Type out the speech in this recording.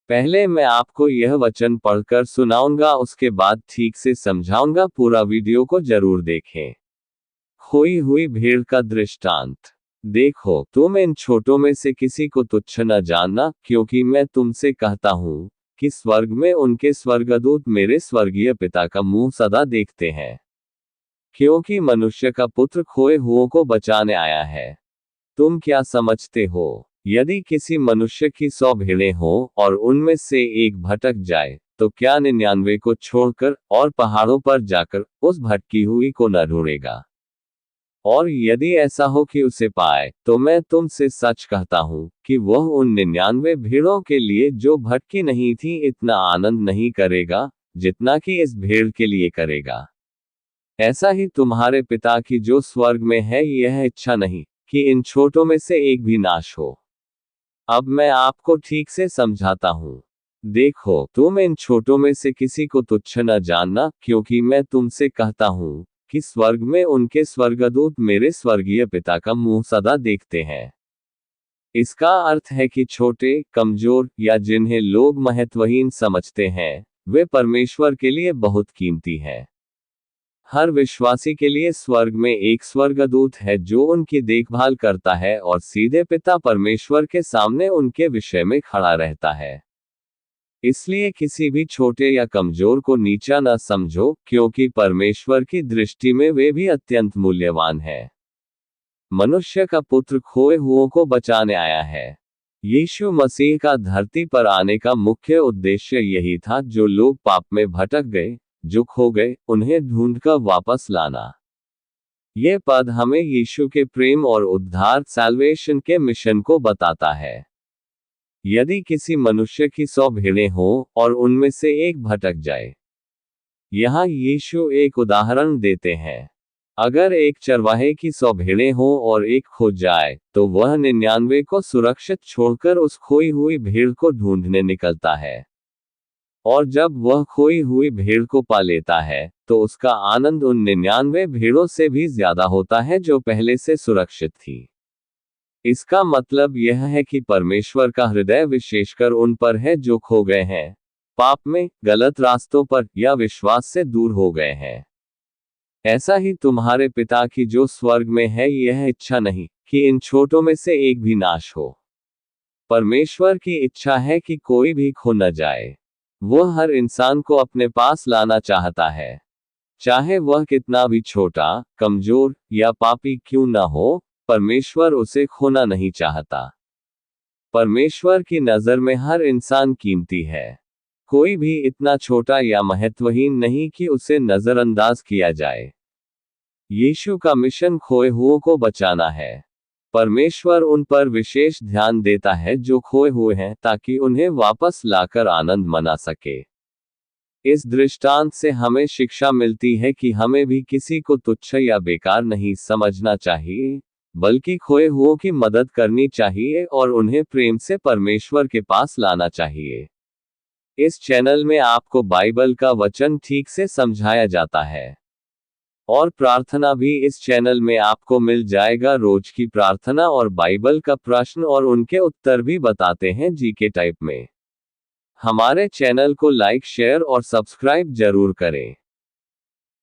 पहले मैं आपको यह वचन पढ़कर सुनाऊंगा, उसके बाद ठीक से समझाऊंगा। पूरा वीडियो को जरूर देखें। खोई हुई भेड़ का दृष्टांत। देखो, तुम इन छोटों में से किसी को तुच्छ न जानना, क्योंकि मैं तुमसे कहता हूं कि स्वर्ग में उनके स्वर्गदूत मेरे स्वर्गीय पिता का मुंह सदा देखते हैं। क्योंकि मनुष्य का पुत्र खोए हुओं को बचाने आया है। तुम क्या समझते हो? यदि किसी मनुष्य की 100 भेड़ें हों और उनमें से एक भटक जाए, तो क्या 99 को छोड़कर और पहाड़ों पर जाकर उस भटकी हुई को न ढूंढेगा? और यदि ऐसा हो कि उसे पाए, तो मैं तुमसे सच कहता हूं कि वह उन 99 भेड़ों के लिए जो भटकी नहीं थी इतना आनंद नहीं करेगा जितना कि इस भेड़ के लिए करेगा। ऐसा ही तुम्हारे पिता की जो स्वर्ग में है, यह इच्छा नहीं कि इन छोटों में से एक भी नाश हो। अब मैं आपको ठीक से समझाता हूं। देखो, तुम इन छोटों में से किसी को तुच्छ न जानना, क्योंकि मैं तुमसे कहता हूं कि स्वर्ग में उनके स्वर्गदूत मेरे स्वर्गीय पिता का मुंह सदा देखते हैं। इसका अर्थ है कि छोटे, कमजोर या जिन्हें लोग महत्वहीन समझते हैं, वे परमेश्वर के लिए बहुत कीमती हैं। हर विश्वासी के लिए स्वर्ग में एक स्वर्गदूत है जो उनकी देखभाल करता है और सीधे पिता परमेश्वर के सामने उनके विषय में खड़ा रहता है। इसलिए किसी भी छोटे या कमजोर को नीचा न समझो, क्योंकि परमेश्वर की दृष्टि में वे भी अत्यंत मूल्यवान हैं। मनुष्य का पुत्र खोए हुओं को बचाने आया है। यीशु मसीह का धरती पर आने का मुख्य उद्देश्य यही था, जो लोग पाप में भटक गए, जो खो गए, उन्हें ढूंढकर वापस लाना। यह पद हमें यीशु के प्रेम और उद्धार सैल्वेशन के मिशन को बताता है। यदि किसी मनुष्य की 100 भेड़ें हों और उनमें से एक भटक जाए। यहाँ यीशु एक उदाहरण देते हैं। अगर एक चरवाहे की 100 भेड़ें हों और एक खो जाए, तो वह 99 को सुरक्षित छोड़कर उस खोई हुई भेड़ को ढूंढने निकलता है। और जब वह खोई हुई भेड़ को पा लेता है, तो उसका आनंद उन 99 भेड़ों से भी ज्यादा होता है जो पहले से सुरक्षित थी। इसका मतलब यह है कि परमेश्वर का हृदय विशेषकर उन पर है जो खो गए हैं, पाप में, गलत रास्तों पर या विश्वास से दूर हो गए हैं। ऐसा ही तुम्हारे पिता की जो स्वर्ग में है, यह इच्छा नहीं कि इन छोटों में से एक भी नाश हो। परमेश्वर की इच्छा है कि कोई भी खो न जाए। वह हर इंसान को अपने पास लाना चाहता है, चाहे वह कितना भी छोटा, कमजोर या पापी क्यों न हो। परमेश्वर उसे खोना नहीं चाहता। परमेश्वर की नजर में हर इंसान कीमती है। कोई भी इतना छोटा या महत्वहीन नहीं कि उसे नजरअंदाज किया जाए। यीशु का मिशन खोए हुओं को बचाना है। परमेश्वर उन पर विशेष ध्यान देता है जो खोए हुए हैं, ताकि उन्हें वापस लाकर आनंद मना सके। इस दृष्टांत से हमें शिक्षा मिलती है कि हमें भी किसी को तुच्छ या बेकार नहीं समझना चाहिए, बल्कि खोए हुओं की मदद करनी चाहिए और उन्हें प्रेम से परमेश्वर के पास लाना चाहिए। इस चैनल में आपको बाइबल का वचन ठीक से समझाया जाता है और प्रार्थना भी इस चैनल में आपको मिल जाएगा। रोज की प्रार्थना और बाइबल का प्रश्न और उनके उत्तर भी बताते हैं जीके टाइप में। हमारे चैनल को लाइक, शेयर और सब्सक्राइब जरूर करें।